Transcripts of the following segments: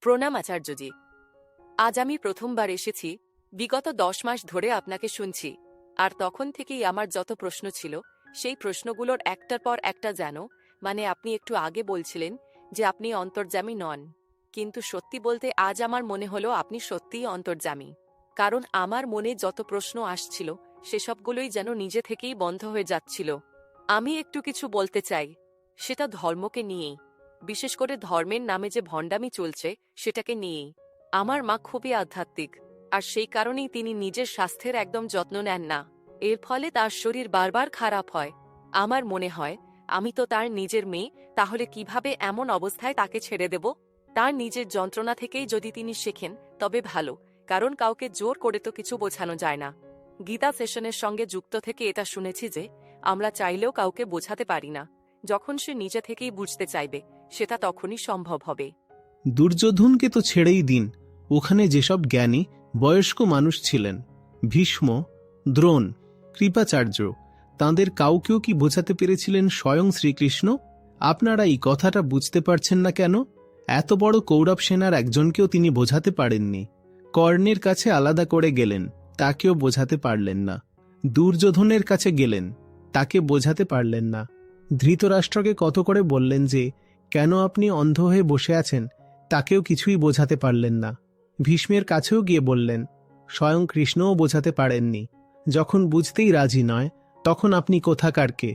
প্রণাম আচার্যজি। আজ আমি প্রথমবার এসেছি। বিগত 10 মাস ধরে আপনাকে শুনছি, আর তখন থেকেই আমার যত প্রশ্ন ছিল সেই প্রশ্নগুলোর একটার পর একটা যেন আপনি একটু আগে বলছিলেন যে আপনি অন্তর্যামী নন, কিন্তু সত্যি বলতে আজ আমার মনে হলো আপনি সত্যিই অন্তর্যামী। কারণ আমার মনে যত প্রশ্ন আসছিল সেসবগুলোই যেন নিজে থেকেই বন্ধ হয়ে যাচ্ছিল। আমি একটু কিছু বলতে চাই, সেটা ধর্মকে নিয়েই, বিশেষ করে ধর্মের নামে যে ভণ্ডামি চলছে সেটাকে নিয়েই। আমার মা খুবই আধ্যাত্মিক, আর সেই কারণেই তিনি নিজের স্বাস্থ্যের একদম যত্ন নেন না। এর ফলে তার শরীর বারবার খারাপ হয়। আমার মনে হয় আমি তো তার নিজের মেয়ে, তাহলে কিভাবে এমন অবস্থায় তাকে ছেড়ে দেব? তার নিজের যন্ত্রণা থেকেই যদি তিনি শেখেন তবে ভালো, কারণ কাউকে জোর করে তো কিছু বোঝানো যায় না। গীতা সেশনের সঙ্গে যুক্ত থেকে এটা শুনেছি যে আমরা চাইলেও কাউকে বোঝাতে পারি না। যখন সে নিজে থেকেই বুঝতে চাইবে সেটা তখনই সম্ভব হবে। দুর্যোধনকে তো ছেড়েই দিন, ওখানে যেসব জ্ঞানী বয়স্ক মানুষ ছিলেন, ভীষ্ম, দ্রোণ, কৃপাচার্য, তাঁদের কাউকেও কি বোঝাতে পেরেছিলেন স্বয়ং শ্রীকৃষ্ণ? আপনারা এই কথাটা বুঝতে পারছেন না কেন? এত বড় কৌরব সেনার একজনকেও তিনি বোঝাতে পারেননি। কর্ণের কাছে আলাদা করে গেলেন, তাকেও বোঝাতে পারলেন না। দুর্যোধনের কাছে গেলেন, তাকে বোঝাতে পারলেন না। ধৃতরাষ্ট্রকে কত করে বললেন যে কেন আপনি অন্ধ হয়ে বসে আছেন, তাকেও কিছুই বোঝাতে পারলেন না। ভীষ্মের কাছেও গিয়ে বললেন, স্বয়ং কৃষ্ণও বোঝাতে পারেননি। যখন বুঝতেই রাজি নয়, তখন আপনি কোথাকার কে?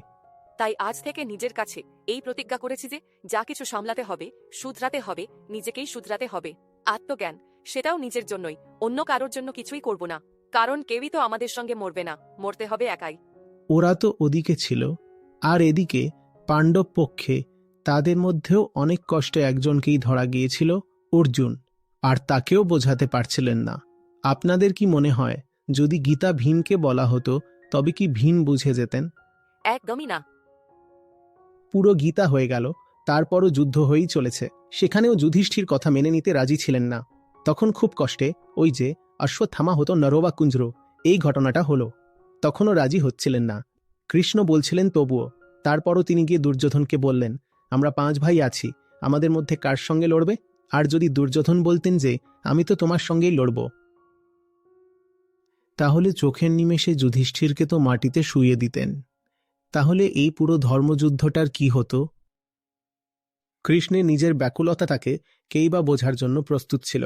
তাই আজ থেকে নিজের কাছে এই প্রতিজ্ঞা করেছি যে যা কিছু সামলাতে হবে, শুধরাতে হবে, নিজেকেই শুধরাতে হবে। আত্মজ্ঞান, সেটাও নিজের জন্যই, অন্য কারোর জন্য কিছুই করব না। কারণ কেউই তো আমাদের সঙ্গে মরবে না, মরতে হবে একাই। ওরা তো ওদিকে ছিল, আর এদিকে পাণ্ডব পক্ষে তাদের মধ্যেও অনেক কষ্টে একজনকেই ধরা গিয়েছিল, অর্জুন, আর তাকেও বোঝাতে পারছিলেন না। আপনাদের কি মনে হয় যদি গীতা ভীমকে বলা হতো তবে কি ভীম বুঝে যেতেন? একদমই না। পুরো গীতা হয়ে গেল, তারপরও যুদ্ধ হয়েই চলেছে। সেখানেও যুধিষ্ঠির কথা মেনে নিতে রাজি ছিলেন না। তখন খুব কষ্টে ওই যে অশ্বত্থামা হতো নরবা কুঞ্জর, এই ঘটনাটা হলো, তখনও রাজি হচ্ছিলেন না। কৃষ্ণ বলছিলেন তবুও। তারপরও তিনি গিয়ে দুর্যোধনকে বললেন, আমরা 5 ভাই আছি, আমাদের মধ্যে কার সঙ্গে লড়বে? আর যদি দুর্যোধন বলতেন যে আমি তো তোমার সঙ্গেই লড়ব, তাহলে চোখের নিমেষে যুধিষ্ঠিরকে তো মাটিতে শুইয়ে দিতেন। তাহলে এই পুরো ধর্মযুদ্ধটার কি হতো? কৃষ্ণের নিজের ব্যাকুলতাটাকে কেই বা বোঝার জন্য প্রস্তুত ছিল?